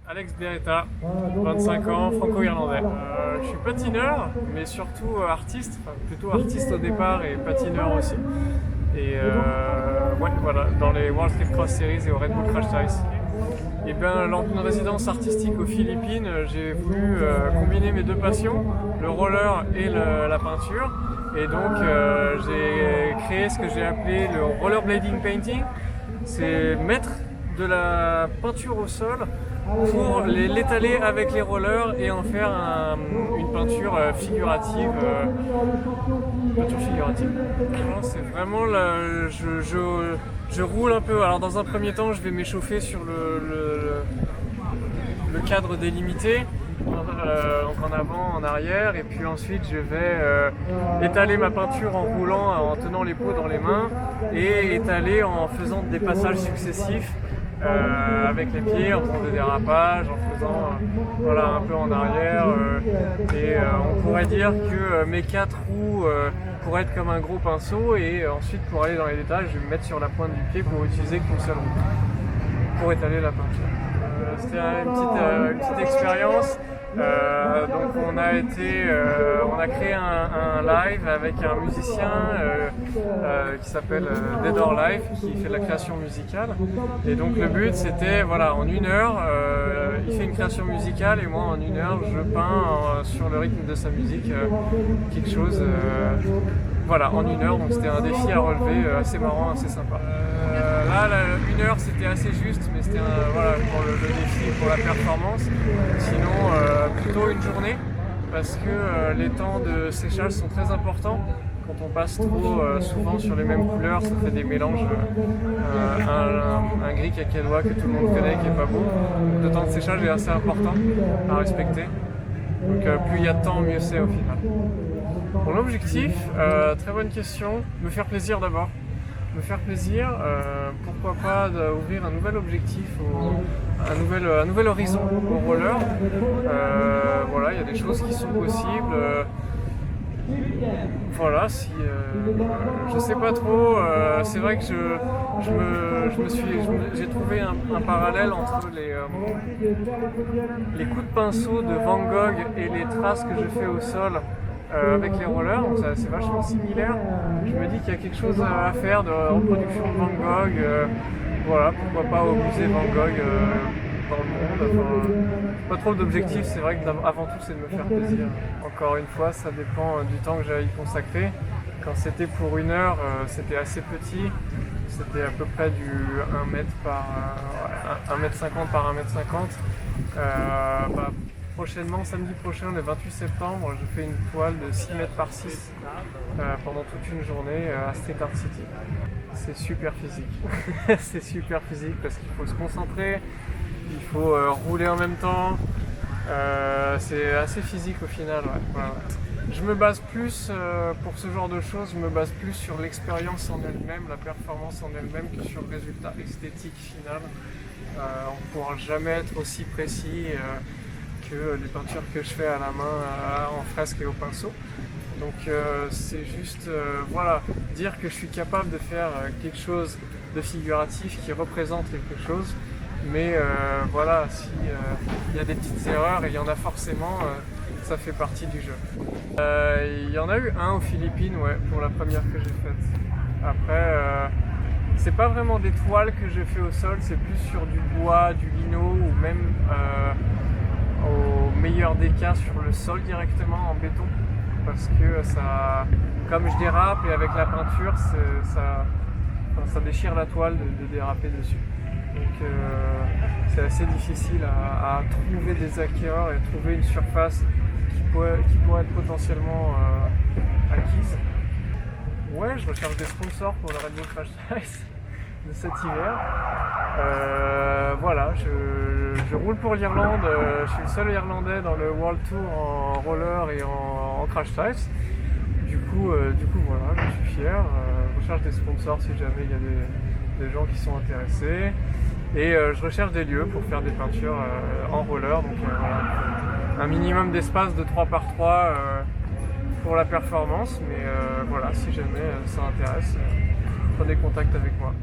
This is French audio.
Alex Beretta, 25 ans, franco-irlandais. Je suis patineur, mais surtout artiste, enfin, plutôt artiste au départ et patineur aussi. Et ouais, voilà, dans les World Street Cross Series et au Red Bull Crash Race. Et bien, lors d'une résidence artistique aux Philippines, j'ai voulu combiner mes deux passions, le roller et la peinture. Et donc, j'ai créé ce que j'ai appelé le rollerblading painting. C'est mettre de la peinture au sol pour l'étaler avec les rollers et en faire une peinture figurative. C'est vraiment je roule un peu. Alors dans un premier temps, je vais m'échauffer sur le cadre délimité. Donc en avant, en arrière, et puis ensuite je vais étaler ma peinture en roulant, en tenant les pots dans les mains et étaler en faisant des passages successifs avec les pieds, en faisant des dérapages, en faisant voilà, un peu en arrière et on pourrait dire que mes 4 roues pourraient être comme un gros pinceau et ensuite pour aller dans les détails, je vais me mettre sur la pointe du pied pour utiliser qu'une seule roue pour étaler la peinture. C'était une petite expérience. Donc on a créé un live avec un musicien qui s'appelle Dead or Live, qui fait de la création musicale. Et donc le but c'était, voilà, en 1 heure, il fait une création musicale et moi en 1 heure je peins sur le rythme de sa musique quelque chose. Voilà, en 1 heure, donc c'était un défi à relever assez marrant, assez sympa. Là, 1 heure c'était assez juste, mais c'était voilà, pour le défi, pour la performance. Sinon, plutôt une journée, parce que les temps de séchage sont très importants. Quand on passe trop souvent sur les mêmes couleurs, ça fait des mélanges. Un gris cacadois que tout le monde connaît, qui est pas beau. Le temps de séchage est assez important à respecter. Donc plus il y a de temps, mieux c'est au final. Mon objectif, très bonne question, me faire plaisir d'abord. Me faire plaisir, pourquoi pas d'ouvrir un nouvel objectif, un nouvel horizon au roller. Voilà, il y a des choses qui sont possibles. Voilà, si je sais pas trop, c'est vrai que j'ai trouvé un parallèle entre les coups de pinceau de Van Gogh et les traces que je fais au sol avec les rollers, donc c'est vachement similaire. Je me dis qu'il y a quelque chose à faire de reproduction de Van Gogh, voilà, pourquoi pas au musée Van Gogh dans le monde. Enfin, pas trop d'objectifs, c'est vrai que avant tout c'est de me faire plaisir. Encore une fois, ça dépend du temps que j'ai à y consacrer. Quand c'était pour 1 heure, c'était assez petit, c'était à peu près du 1 mètre par 1m50 par 1m50. Prochainement, samedi prochain, le 28 septembre, je fais une toile de 6 mètres par 6 pendant toute une journée à Street Art City. C'est super physique. C'est super physique parce qu'il faut se concentrer, il faut rouler en même temps. C'est assez physique au final. Ouais. Voilà. Je me base plus, pour ce genre de choses, je me base plus sur l'expérience en elle-même, la performance en elle-même, que sur le résultat esthétique final. On ne pourra jamais être aussi précis que les peintures que je fais à la main en fresque et au pinceau. Donc c'est juste voilà, dire que je suis capable de faire quelque chose de figuratif qui représente quelque chose, mais voilà, si y a des petites erreurs, et il y en a forcément, ça fait partie du jeu. Il y en a eu un aux Philippines, ouais, pour la première que j'ai faite. Après, c'est pas vraiment des toiles que je fais au sol, c'est plus sur du bois, du lino ou même au meilleur des cas sur le sol directement en béton, parce que ça, comme je dérape et avec la peinture, ça déchire la toile de déraper dessus. Donc c'est assez difficile à trouver des acquéreurs et trouver une surface qui pourrait être potentiellement acquise. Ouais, je recherche des sponsors pour le Red Bull Crash Race de cet hiver. Voilà, je roule pour l'Irlande, je suis le seul Irlandais dans le World Tour en roller et en Crash Race. Du coup voilà, je suis fier. Je recherche des sponsors si jamais il y a des gens qui sont intéressés. Et je recherche des lieux pour faire des peintures en roller. Donc voilà, un minimum d'espace de 3 par 3 pour la performance. Mais voilà, si jamais ça intéresse, prenez contact avec moi.